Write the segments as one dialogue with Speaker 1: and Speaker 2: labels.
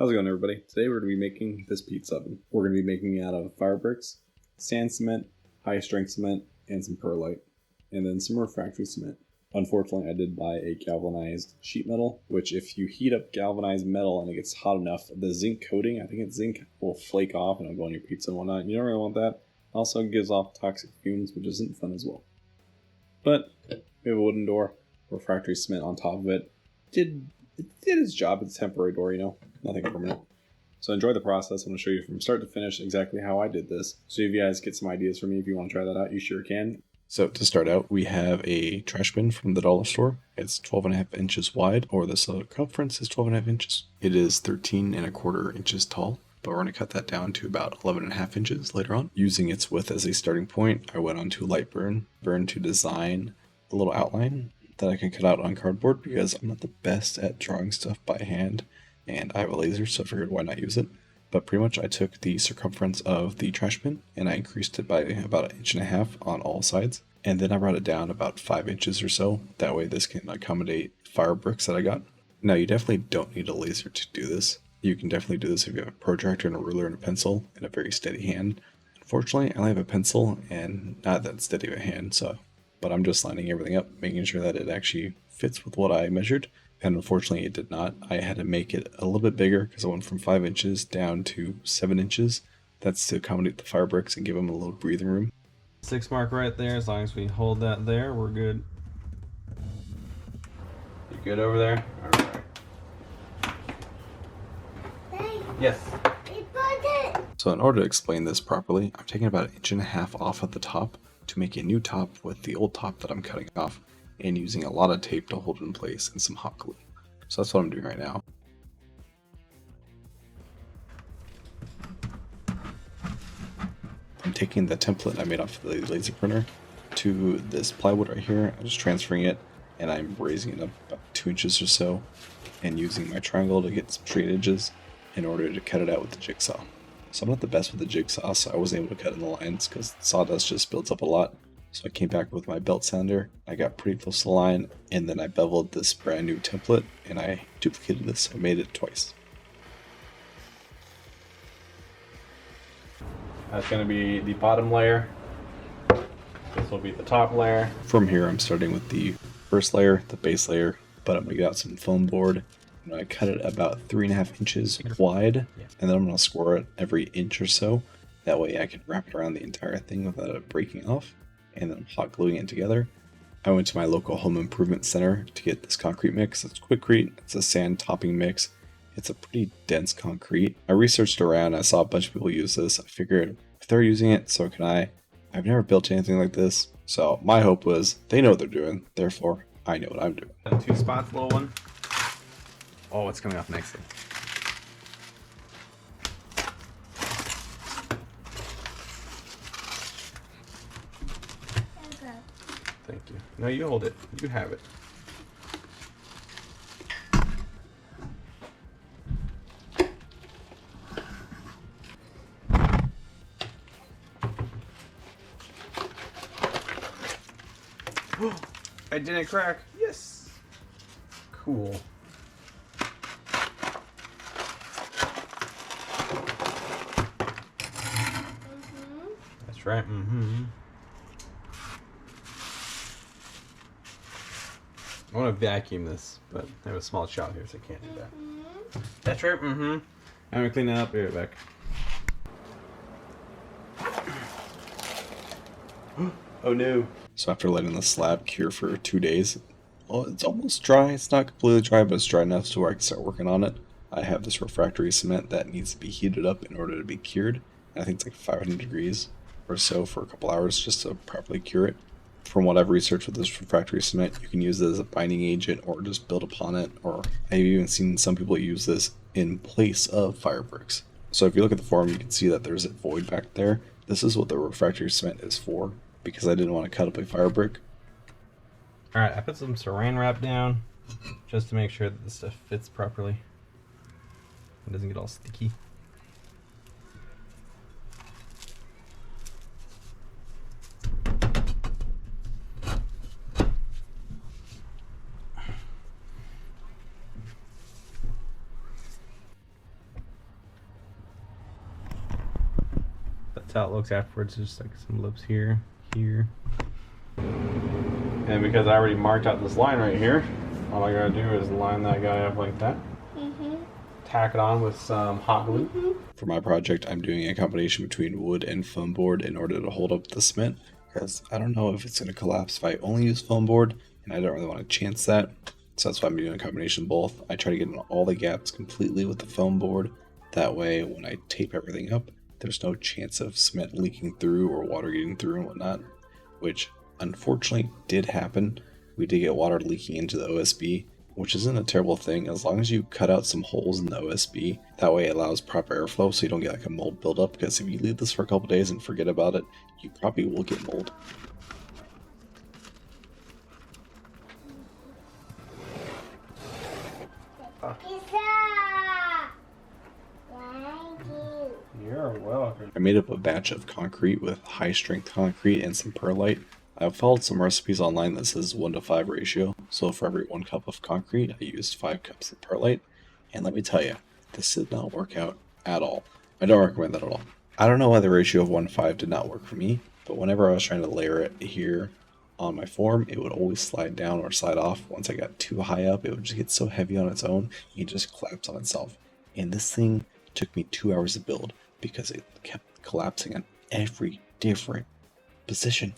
Speaker 1: How's it going, everybody? Today we're going to be making this pizza oven. We're going to be making it out of fire bricks, sand cement, high strength cement, and some perlite, and then some refractory cement. Unfortunately, I did buy a galvanized sheet metal, which if you heat up galvanized metal and it gets hot enough, the zinc coating, I think it's zinc, will flake off and it'll go on your pizza and whatnot. You don't really want that. Also, it gives off toxic fumes, which isn't fun as well. But we have a wooden door, refractory cement on top of it. It did its job. It's a temporary door, nothing permanent. So enjoy the process. I'm going to show you from start to finish exactly how I did this. So if you guys get some ideas from me, if you want to try that out, you sure can. So to start out, we have a trash bin from the dollar store. It's 12.5 inches wide, or the circumference is 12.5 inches. It is 13.25 inches tall, but we're going to cut that down to about 11.5 inches later on. Using its width as a starting point, I went on to light burn to design a little outline that I can cut out on cardboard because I'm not the best at drawing stuff by hand, and I have a laser, so I figured why not use it. But pretty much I took the circumference of the trash bin and I increased it by about 1.5 inches on all sides. And then I brought it down about 5 inches or so. That way this can accommodate fire bricks that I got. Now you definitely don't need a laser to do this. You can definitely do this if you have a protractor and a ruler and a pencil and a very steady hand. Unfortunately, I only have a pencil and not that steady of a hand, but I'm just lining everything up, making sure that it actually fits with what I measured. And unfortunately it did not. I had to make it a little bit bigger because I went from 5 inches down to 7 inches. That's to accommodate the fire bricks and give them a little breathing room.
Speaker 2: 6 mark right there. As long as we hold that there, we're good. You good over there? Alright. Yes.
Speaker 1: So in order to explain this properly, I'm taking about 1.5 inches off at the top to make a new top with the old top that I'm cutting off, and using a lot of tape to hold it in place and some hot glue. So that's what I'm doing right now. I'm taking the template I made off the laser printer to this plywood right here. I'm just transferring it and I'm raising it up about 2 inches or so and using my triangle to get some straight edges in order to cut it out with the jigsaw. So I'm not the best with the jigsaw, so I wasn't able to cut in the lines because sawdust just builds up a lot. So I came back with my belt sander, I got pretty close to the line, and then I beveled this brand new template, and I duplicated this, so I made it twice.
Speaker 2: That's going to be the bottom layer. This will be the top layer.
Speaker 1: From here, I'm starting with the first layer, the base layer, but I'm going to get out some foam board. And I cut it about 3.5 inches wide, and then I'm going to score it every inch or so. That way I can wrap it around the entire thing without it breaking off. And then I'm hot gluing it together. I went to my local home improvement center to get this concrete mix. It's Quikrete. It's a sand topping mix. It's a pretty dense concrete. I researched around. I saw a bunch of people use this. I figured if they're using it, so can I. I've never built anything like this. So my hope was they know what they're doing. Therefore, I know what I'm doing.
Speaker 2: 2 spots, little one. Oh, it's coming off nicely. Thank you. No, you hold it. You have it. I didn't crack. Yes. Cool. That's right. I want to vacuum this, but I have a small child here, so I can't do that. That's right. I'm gonna clean that up. Be right back. Oh no.
Speaker 1: So after letting the slab cure for 2 days, well, it's almost dry. It's not completely dry, but it's dry enough so I can start working on it. I have this refractory cement that needs to be heated up in order to be cured. I think it's like 500 degrees or so for a couple hours just to properly cure it. From what I've researched with this refractory cement, you can use it as a binding agent or just build upon it, or I've even seen some people use this in place of fire bricks. So if you look at the form, you can see that there's a void back there. This is what the refractory cement is for, because I didn't want to cut up a fire brick.
Speaker 2: Alright, I put some saran wrap down just to make sure that this stuff fits properly. It doesn't get all sticky. That's how it looks afterwards. Just like some lips here, here. And because I already marked out this line right here, all I gotta do is line that guy up like that. Tack it on with some hot glue. For my project, I'm doing a combination between wood and foam board in order to hold up the cement, because I don't know if it's going to collapse if I only use foam board, and I don't really want to chance that. So that's why I'm doing a combination of both. I try to get in all the gaps completely with the foam board. That way, when I tape everything up, there's no chance of cement leaking through or water getting through and whatnot, which unfortunately did happen. We did get water leaking into the OSB, which isn't a terrible thing as long as you cut out some holes in the OSB. That way it allows proper airflow so you don't get like a mold buildup, because if you leave this for a couple days and forget about it, you probably will get mold. You're welcome. I made up a batch of concrete with high strength concrete and some perlite. I've followed some recipes online that says 1 to 5 ratio, so for every 1 cup of concrete, I used 5 cups of perlite, and let me tell you, this did not work out at all. I don't recommend that at all. I don't know why the ratio of 1 to 5 did not work for me, but whenever I was trying to layer it here on my form, it would always slide down or slide off. Once I got too high up, it would just get so heavy on its own, it just collapsed on itself. And this thing took me 2 hours to build because it kept collapsing on every different position.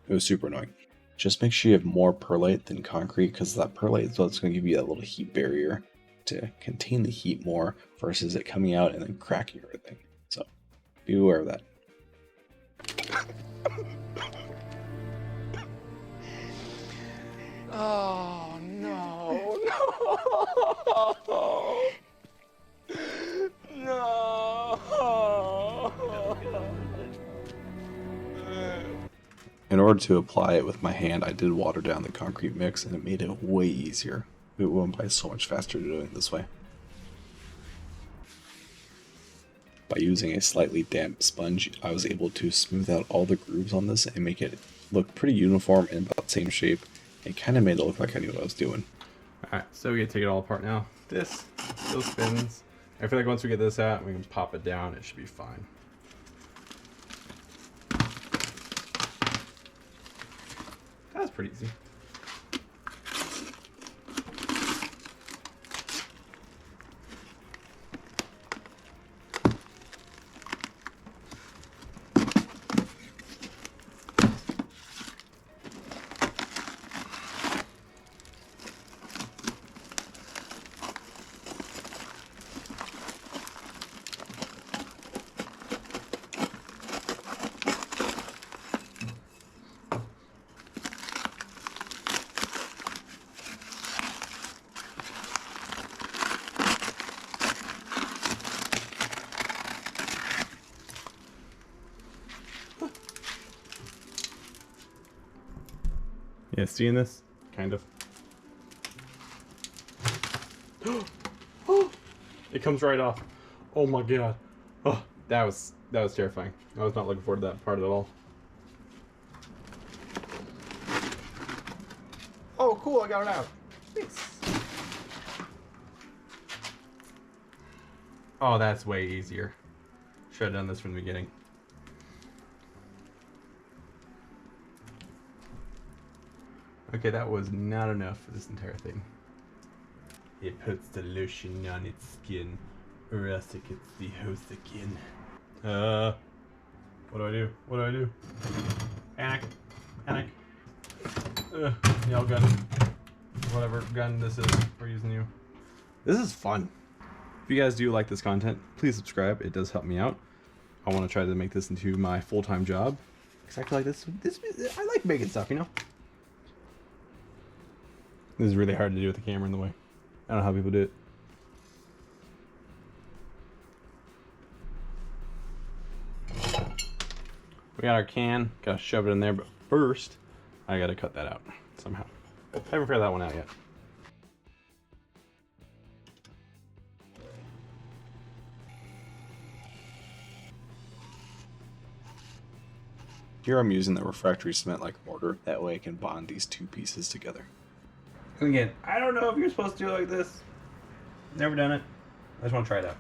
Speaker 2: It was super annoying. Just make sure you have more perlite than concrete, because that perlite is what's going to give you that little heat barrier to contain the heat more versus it coming out and then cracking everything. So be aware of that.
Speaker 3: Oh no, no, no.
Speaker 1: In order to apply it with my hand, I did water down the concrete mix, and it made it way easier. It went by so much faster doing it this way. By using a slightly damp sponge, I was able to smooth out all the grooves on this and make it look pretty uniform and about the same shape. It kind of made it look like I knew what I was doing.
Speaker 2: Alright, so we gotta take it all apart now. This still spins. I feel like once we get this out, we can pop it down, it should be fine. That's pretty easy. Yeah, seeing this? Kind of. It comes right off. Oh my god. Oh, that was terrifying. I was not looking forward to that part at all. Oh, cool, I got it out. Thanks. Oh, that's way easier. Should have done this from the beginning. Okay, that was not enough for this entire thing. It puts the lotion on its skin, or else it gets the hose again. What do I do? What do I do? Panic. Panic. Nail gun. Whatever gun this is, we're using you. This is fun. If you guys do like this content, please subscribe. It does help me out. I want to try to make this into my full-time job. Because I feel like this, I like making stuff, you know? This is really hard to do with the camera in the way. I don't know how people do it. We got our can, gotta shove it in there, but first, I gotta cut that out somehow. I haven't figured that one out yet.
Speaker 1: Here I'm using the refractory cement like mortar, that way I can bond these two pieces together.
Speaker 2: Again, I don't know if you're supposed to do it like this. Never done it. I just want to try it out.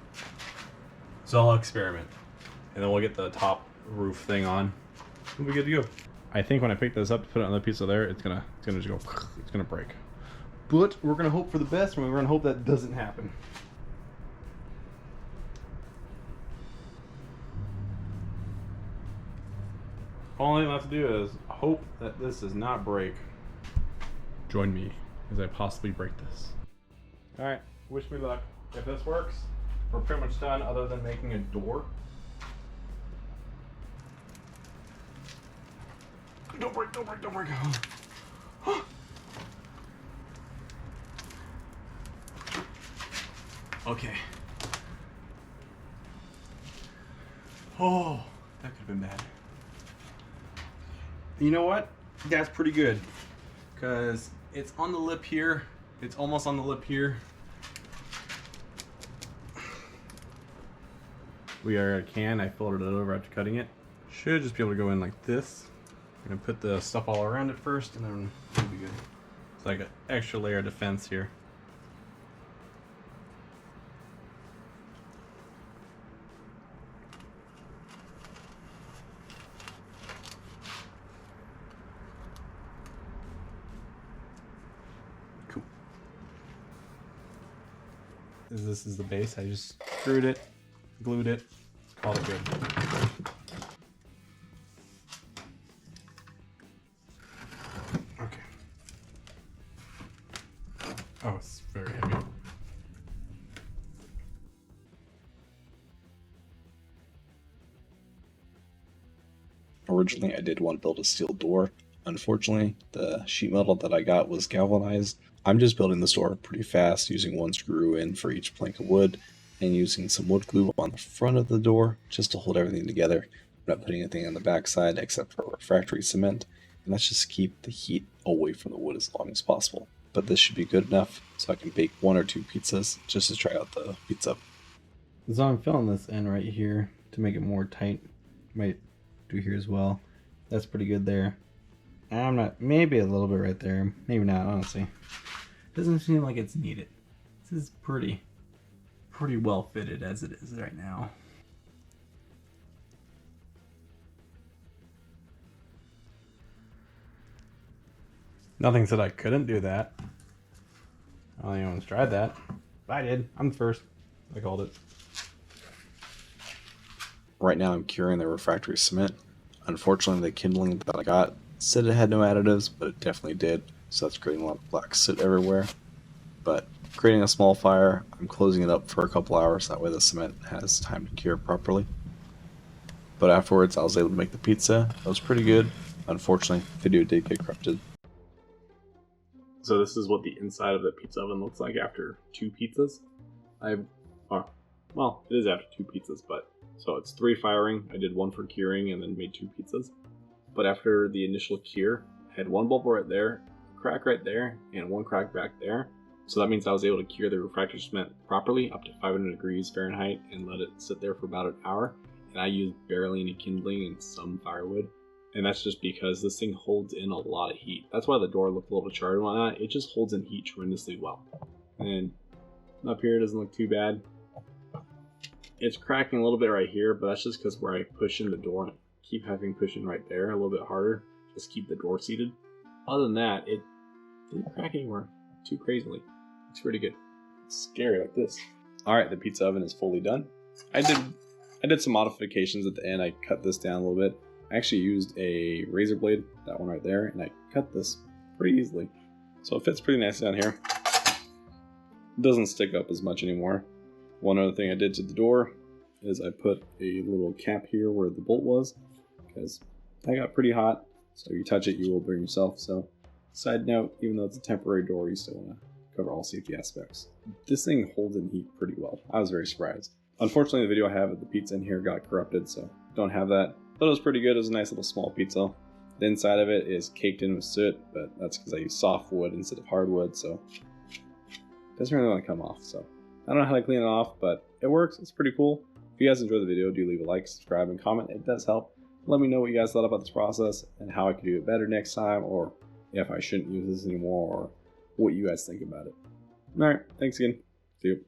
Speaker 2: So I'll experiment. And then we'll get the top
Speaker 4: roof thing on. We'll be good to go. I think when I pick this up to put it on the pizza there, it's gonna just go, it's gonna break. But we're gonna hope for the best, and we're gonna hope that doesn't happen. All I have to do is hope that this does not break. Join me as I possibly break this. Alright, wish me luck. If this works, we're pretty much done other than making a door. Don't break, don't break, don't break. Okay. Oh, that could have been bad. You know what? That's pretty good. Because it's on the lip here. It's almost on the lip here. We are at a can. I folded it over after cutting it. Should just be able to go in like this. I'm going to put the stuff all around it first, and then it'll be good. It's like an extra layer of defense here. Cool. This is the base. I just screwed it, glued it, called it good. Oh, it's very heavy.
Speaker 2: Originally, I did want to build a steel door. Unfortunately, the sheet metal that I got was galvanized. I'm just building this door pretty fast, using one screw in for each plank of wood, and using some wood glue on the front of the door just to hold everything together. I'm not putting anything on the back side except for refractory cement, and that's just to keep the heat away from the wood as long as possible. But this should be good enough so I can bake 1 or 2 pizzas just to try out the pizza.
Speaker 4: So I'm filling this in right here to make it more tight. Might do here as well. That's pretty good there. I'm not, maybe a little bit right there. Maybe not, honestly. Doesn't seem like it's needed. This is pretty well fitted as it is right now. Nothing said I couldn't do that. I don't think anyone's tried that. But I did. I'm the first. I called it.
Speaker 2: Right now I'm curing the refractory cement. Unfortunately, the kindling that I got said it had no additives, but it definitely did. So that's creating a lot of black soot everywhere. But creating a small fire, I'm closing it up for a couple hours. That way the cement has time to cure properly. But afterwards, I was able to make the pizza. That was pretty good. Unfortunately, the video did get corrupted.
Speaker 1: So this is what the inside of the pizza oven looks like after 2 pizzas. Well, it is after 2 pizzas, but so it's 3 firing. I did 1 for curing and then made 2 pizzas. But after the initial cure, I had 1 bubble right there, a crack right there, and 1 crack back there. So that means I was able to cure the refractory cement properly up to 500 degrees Fahrenheit and let it sit there for about an hour. And I used barely any kindling and some firewood. And that's just because this thing holds in a lot of heat. That's why the door looked a little charred and whatnot. It just holds in heat tremendously well. And up here it doesn't look too bad. It's cracking a little bit right here, but that's just because where I push in the door and keep having push in right there a little bit harder. Just keep the door seated. Other than that, it didn't crack anywhere too crazily. It's pretty good. It's scary like this. Alright, the pizza oven is fully done. I did some modifications at the end. I cut this down a little bit. I actually used a razor blade, that one right there, and I cut this pretty easily. So it fits pretty nice down here. It doesn't stick up as much anymore. One other thing I did to the door is I put a little cap here where the bolt was, because that got pretty hot. So if you touch it, you will burn yourself. So side note, even though it's a temporary door, you still want to cover all safety aspects. This thing holds in heat pretty well. I was very surprised. Unfortunately, the video I have of the pizza in here got corrupted, so don't have that. But it was pretty good. It was a nice little small pizza. The inside of it is caked in with soot, but that's because I use softwood instead of hardwood, so it doesn't really want to come off. So I don't know how to clean it off, but it works. It's pretty cool. If you guys enjoyed the video, do leave a like, subscribe, and comment. It does help. Let me know what you guys thought about this process and how I could do it better next time, or if I shouldn't use this anymore, or what you guys think about it. Alright, thanks again. See you.